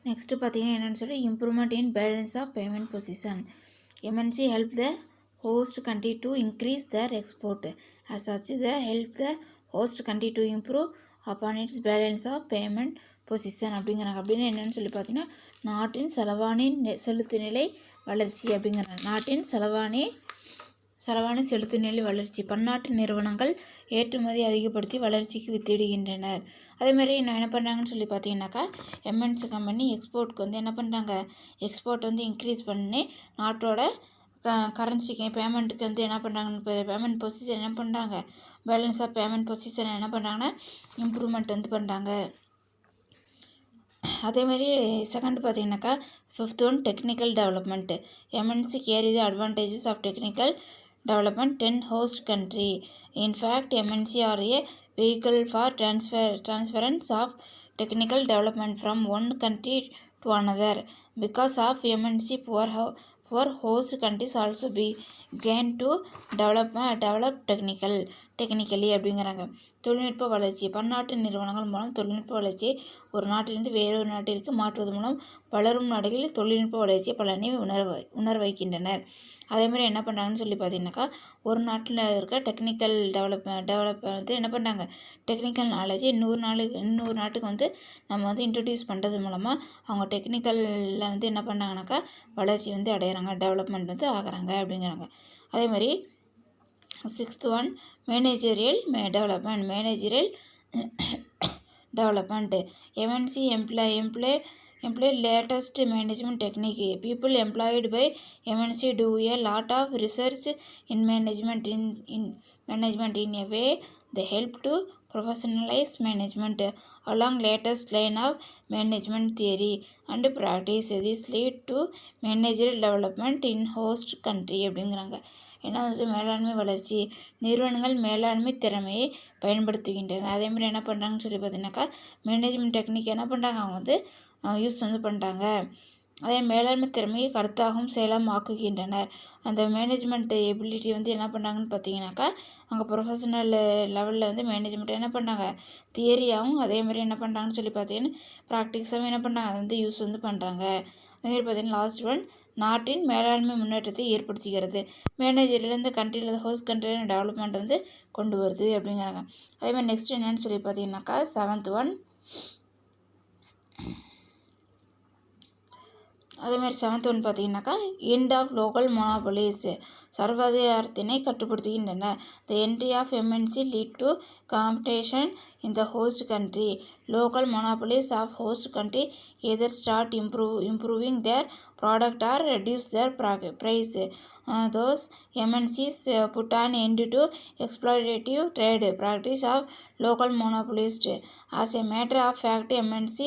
Next பார்த்தீங்கன்னா என்னென்னு சொல்லி improvement in balance of payment position. MNC help the host country to increase their export. As such, they help the host country to improve upon its balance of payment position அப்படிங்கிறாங்க. அப்படின்னு என்னென்னு சொல்லி பார்த்தீங்கன்னா நாட்டின் செலுத்து நிலை வளர்ச்சி அப்படிங்கிறாங்க. நாட்டின் செலவாணி செலுத்து நிலை வளர்ச்சி. பன்னாட்டு நிறுவனங்கள் ஏற்றுமதி அதிகப்படுத்தி வளர்ச்சிக்கு வித்திடுகின்றனர். அதேமாதிரி என்ன பண்ணுறாங்கன்னு சொல்லி பார்த்தீங்கன்னாக்கா எம்என்சி கம்பெனி எக்ஸ்போர்ட்க்கு வந்து என்ன பண்ணுறாங்க, எக்ஸ்போர்ட் வந்து இன்க்ரீஸ் பண்ணி நாட்டோட கரன்சிக்கு பேமெண்ட்டுக்கு வந்து என்ன பண்ணுறாங்கன்னு இப்போ பேமெண்ட் பொசிஷன் என்ன பண்ணுறாங்க, பேலன்ஸ் ஆஃப் பேமெண்ட் பொசிஷன் என்ன பண்ணுறாங்கன்னா இம்ப்ரூவ்மெண்ட் வந்து பண்ணுறாங்க. அதேமாதிரி செகண்ட் பார்த்தீங்கன்னாக்கா fifth one technical development. MNC carry the advantages of technical development in host country. In fact, MNC are a vehicle for transference of technical development from one country to another. Because of MNC, poor host countries also began to develop technically அப்படிங்கிறாங்க. தொழில்நுட்ப வளர்ச்சி. பன்னாட்டு நிறுவனங்கள் மூலம் தொழில்நுட்ப வளர்ச்சியை ஒரு நாட்டிலிருந்து வேறொரு நாட்டிற்கு மாற்றுவது மூலம் வளரும் நாடுகளில் தொழில்நுட்ப வளர்ச்சியை பலனை உணர வைக்கின்றனர். அதேமாதிரி என்ன பண்ணுறாங்கன்னு சொல்லி பார்த்தீங்கன்னாக்கா ஒரு நாட்டில் இருக்க டெக்னிக்கல் டெவலப் வந்து என்ன பண்ணுறாங்க, டெக்னிக்கல் நாலேஜ் இன்னொரு நாட்டுக்கு வந்து நம்ம வந்து இன்ட்ரடியூஸ் பண்ணுறது மூலமாக அவங்க டெக்னிக்கலில் வந்து என்ன பண்ணாங்கனாக்கா வளர்ச்சி வந்து அடைகிறாங்க, டெவலப்மெண்ட் வந்து ஆகிறாங்க அப்படிங்கிறாங்க. அதேமாதிரி sixth one managerial development. MNC employ latest management technique. People employed by MNC do a lot of research in management in a way they help to professionalize management along latest line of management theory and practice. This lead to managerial development in host country அப்படிங்கிறாங்க. ஏன்னா வந்து மேலாண்மை வளர்ச்சி. நிறுவனங்கள் மேலாண்மை திறமையை பயன்படுத்துகின்றன. அதேமாதிரி என்ன பண்ணுறாங்கன்னு சொல்லி பார்த்தீங்கன்னாக்கா மேனேஜ்மெண்ட் டெக்னிக் என்ன பண்ணுறாங்க, அவங்க வந்து யூஸ் வந்து பண்ணுறாங்க. அதே மேலாண்மை திறமையை கருத்தாகவும் செயலாகவும் ஆக்குகின்றனர். அந்த மேனேஜ்மெண்ட் எபிலிட்டி வந்து என்ன பண்ணுறாங்கன்னு பார்த்தீங்கன்னாக்கா அங்கே ப்ரொஃபஷனல் லெவலில் வந்து மேனேஜ்மெண்ட் என்ன பண்ணுறாங்க, தியரியாகவும் அதேமாதிரி என்ன பண்ணுறாங்கன்னு சொல்லி பார்த்தீங்கன்னா ப்ராக்டிக்ஸாகவும் என்ன பண்ணுறாங்க, அதை வந்து யூஸ் வந்து பண்ணுறாங்க. அதேமாதிரி பார்த்தீங்கன்னா லாஸ்ட் ஒன் நாட்டின் மேலாண்மை முன்னேற்றத்தை ஏற்படுத்துகிறது. மேனேஜர்லேருந்து கண்ட்ரியில் ஹோஸ்ட் கண்ட்ரியில் டெவலப்மெண்ட் வந்து கொண்டு வருது அப்படிங்கிறாங்க. அதேமாதிரி நெக்ஸ்ட் என்னன்னு சொல்லி பார்த்தீங்கன்னாக்கா செவன்த் ஒன் அதேமாதிரி செவன்த் ஒன் பார்த்தீங்கன்னாக்கா எண்ட் ஆஃப் லோக்கல் மொனாபொலிஸ். சர்வாதிகாரத்தினை கட்டுப்படுத்துகின்றன. The entry of MNC lead to competition in the host country. Local monopolies of host country either start improving their product or reduce their price. Those MNCs put an end to exploitative trade practice of local monopolists. As a matter of fact, MNC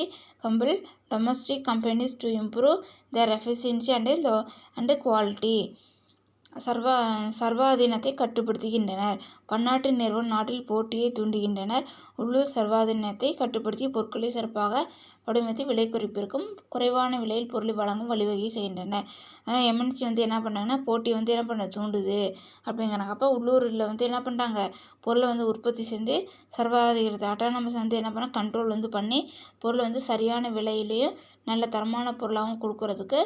compel domestic companies to improve their efficiency and quality. சர்வாதீனத்தை கட்டுப்படுத்துகின்றனர். பன்னாட்டு நிறுவனம் நாட்டில் போட்டியை தூண்டுகின்றனர். உள்ளூர் சர்வாதீனத்தை கட்டுப்படுத்தி பொருட்களை சிறப்பாக வடிவமைத்து விலை குறைப்பிற்கும் குறைவான விலையில் பொருளை வழங்கும் வழிவகை செய்கின்றனர். எம்என்சி வந்து என்ன பண்ணாங்கன்னா போட்டி வந்து என்ன பண்ண தூண்டுது அப்படிங்கிறாங்க. அப்போ உள்ளூரில் வந்து என்ன பண்ணுறாங்க, பொருளை வந்து உற்பத்தி செஞ்சு சர்வாதிகாரத்தை அட்டானமஸ் வந்து என்ன பண்ண கண்ட்ரோல் வந்து பண்ணி பொருளை வந்து சரியான விலையிலையும் நல்ல தரமான பொருளாகவும் கொடுக்கறதுக்கு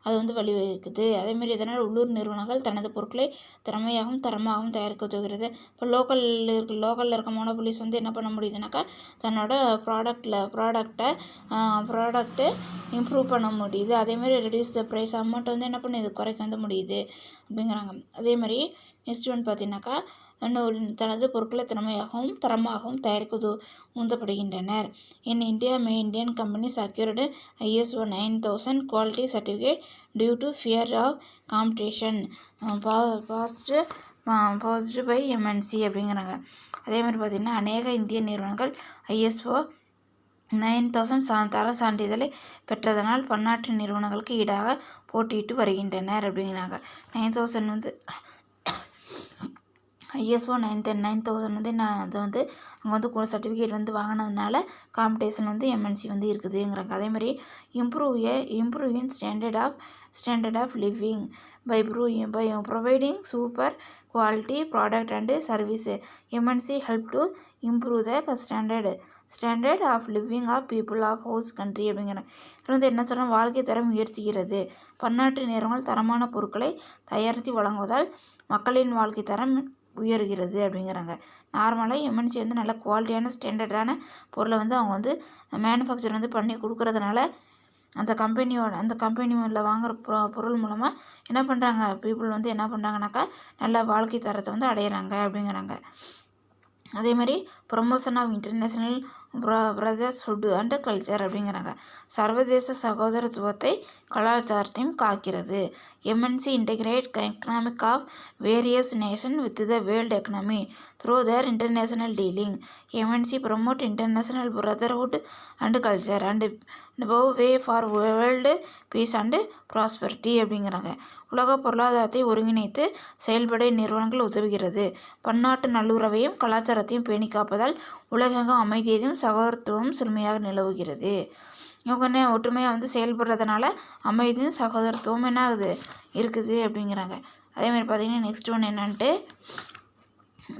அது வந்து வழிவகுக்குது. அதேமாரி இதனால் உள்ளூர் நிறுவனங்கள் தனது பொருட்களை திறமையாகவும் தரமாகவும் தயாரிக்க உதவுகிறது. இப்போ லோக்கலில் இருக்க மோனோபொலிஸ் வந்து என்ன பண்ண முடியுதுனாக்கா தன்னோட ப்ராடக்ட்டை இம்ப்ரூவ் பண்ண முடியுது. அதேமாதிரி ரெடியூஸ் த ப்ரைஸ் அமௌண்ட் வந்து என்ன பண்ணுது குறைக்க வந்து முடியுது அப்படிங்கிறாங்க. அதேமாதிரி நெக்ஸ்ட் ஒன் பார்த்தீங்கன்னாக்கா தனது பொருட்களை திறமையாகவும் தரமாகவும் தயாரிக்க உந்தப்படுகின்றனர். In India Indian company secured ISO 9000 quality certificate due to fear of competition posed by MNC அப்படிங்கிறாங்க. அதேமாதிரி பார்த்திங்கன்னா அநேக இந்திய நிறுவனங்கள் ISO 9000 தர சான்றிதழை பெற்றதனால் பன்னாட்டு நிறுவனங்களுக்கு ஈடாக போட்டியிட்டு வருகின்றனர் அப்படிங்கிறாங்க. 9000 வந்து ISO 9000 வந்து அது வந்து அவங்க வந்து கூட சர்டிஃபிகேட் வந்து வாங்கினதுனால காம்படிஷன் வந்து எம்என்சி வந்து இருக்குதுங்கிறாங்க. அதேமாதிரி improve in standard of living by providing super quality product and service. MNC help to improve the standard of living of people of host country அப்படிங்கிறாங்க. இது வந்து என்ன சொல்கிறோம், வாழ்க்கை தரம் உயர்த்துகிறது. பன்னாட்டு நிறுவனங்கள் தரமான பொருட்களை தயாரித்து வழங்குவதால் மக்களின் வாழ்க்கை தரம் உயர்கிறது அப்படிங்கிறாங்க. நார்மலாக எம்என்சி வந்து நல்ல குவாலிட்டியான ஸ்டாண்டர்டான பொருளை வந்து அவங்க வந்து மேனுஃபேக்சர் வந்து பண்ணி கொடுக்குறதுனால அந்த கம்பெனியில் வாங்குகிற பொருள் மூலமாக என்ன பண்ணுறாங்க, பீப்புள் வந்து என்ன பண்ணுறாங்கனாக்கா நல்ல வாழ்க்கை தரத்தை வந்து அடையிறாங்க அப்படிங்கிறாங்க. அதே மாதிரி promotion of international brotherhood and culture அப்படிங்கிறாங்க. சர்வதேச சகோதரத்துவத்தை கலாச்சாரத்தையும் காக்கிறது. MNC integrate economic of various nation with the world economy through their international dealing. MNC promote international brotherhood and culture and way for world peace and prosperity அப்படிங்கிறாங்க. உலக பொருளாதாரத்தை ஒருங்கிணைத்து செயல்பட நிறுவனங்கள் உதவுகிறது. பன்னாட்டு நல்லுறவையும் கலாச்சாரத்தையும் பேணி காப்பதால் உலகெங்கும் அமைதியையும் சகோதரத்துவமும் செழுமையாக நிலவுகிறது. இவங்க ஒற்றுமையாக வந்து செயல்படுறதுனால அமைதியும் சகோதரத்துவம் என்ன ஆகுது இருக்குது அப்படிங்கிறாங்க. அதேமாதிரி பார்த்திங்கன்னா நெக்ஸ்ட் ஒன் என்னன்ட்டு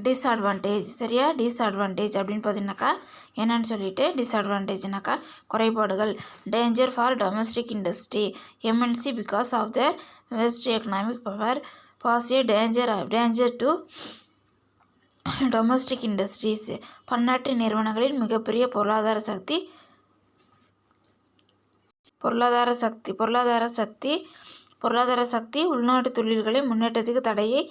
டிஸ்அட்வான்டேஜ். சரியா, டிஸ்அட்வான்டேஜ் அப்படின்னு பார்த்தீங்கன்னாக்கா என்னன்னு சொல்லிட்டு டிஸ்அட்வான்டேஜ்னாக்கா குறைபாடுகள். Danger for domestic industry. MNC because of their vast economic power pose a danger to domestic industries. பன்னாட்டு நிறுவனங்களின் மிகப்பெரிய பொருளாதார சக்தி உள்நாட்டு தொழில்களின் முன்னேற்றத்துக்கு தடையை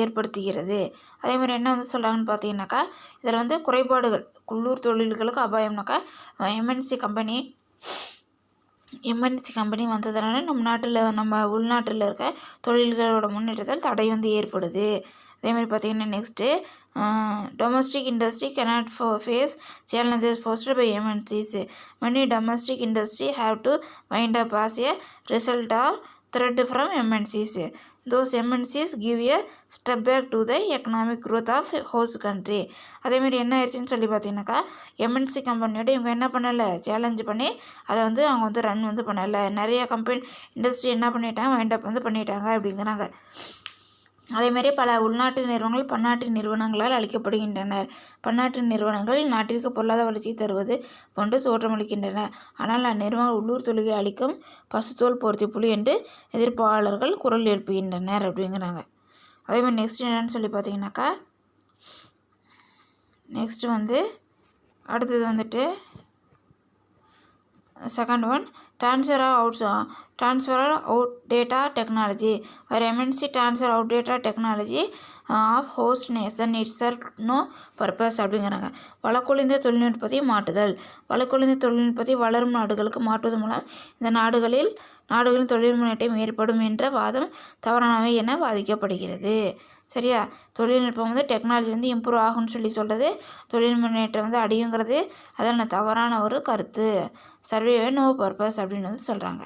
ஏற்படுத்துகிறது. அதே மாதிரி என்ன வந்து சொல்கிறாங்கன்னு பார்த்தீங்கன்னாக்கா இதில் வந்து குறைபாடுகள், உள்ளூர் தொழில்களுக்கு அபாயம்னாக்கா எம்என்சி கம்பெனி வந்ததுனால நம்ம உள்நாட்டில் இருக்க தொழில்களோட முன்னேற்றத்தில் தடை வந்து ஏற்படுது. அதேமாதிரி பார்த்திங்கன்னா next domestic industry cannot face challenges posed by MNCs. Many domestic industry have to wind up as a result of threat from MNCs. Those MNCs give a step back to the economic growth of host country. அதேமாதிரி என்ன ஆயிடுச்சுன்னு சொல்லி பார்த்தீங்கன்னாக்கா MNC கம்பெனியோட இவங்க என்ன பண்ணலை, challenge பண்ணி அதை வந்து அவங்க வந்து ரன் வந்து பண்ணலை. நிறைய இண்டஸ்ட்ரி என்ன பண்ணிட்டாங்க, வைண்ட் அப் வந்து பண்ணிட்டாங்க அப்படிங்கிறாங்க. அதேமாதிரி பல உள்நாட்டு நிறுவனங்கள் பன்னாட்டு நிறுவனங்களால் அளிக்கப்படுகின்றனர். பன்னாட்டு நிறுவனங்கள் நாட்டிற்கு பொருளாதார வளர்ச்சியை தருவது போன்று தோற்றமளிக்கின்றன. ஆனால் அந்நிறுவனங்கள் உள்ளூர் தொழிலை அளிக்கும் பசுத்தோல் போர்த்தி புலி என்று எதிர்ப்பாளர்கள் குரல் எழுப்புகின்றனர் அப்படிங்கிறாங்க. அதேமாதிரி நெக்ஸ்ட் என்னன்னு சொல்லி பார்த்தீங்கன்னாக்கா நெக்ஸ்ட் வந்து அடுத்தது வந்துட்டு second one transfer out data technology. Where MNC transfer out data technology of host nation itself no purpose அப்படிங்கிறாங்க. வழக்கொழிந்த தொழில்நுட்பத்தை மாற்றுதல். வழக்கொழிந்த தொழில்நுட்பத்தை வளரும் நாடுகளுக்கு மாற்றுவது மூலம் இந்த நாடுகளின் தொழில் முன்னேற்றம் ஏற்படும் என்ற வாதம் தவறானவை என வாதிக்கப்படுகிறது. சரியா, தொழில்நுட்பம் வந்து டெக்னாலஜி வந்து இம்ப்ரூவ் ஆகும்னு சொல்கிறது, தொழில் முன்னேற்றம் வந்து அடையுங்கிறது அதனால் தவறான ஒரு கருத்து. சர்வே நோ பர்பஸ் அப்படின்னு வந்து சொல்கிறாங்க.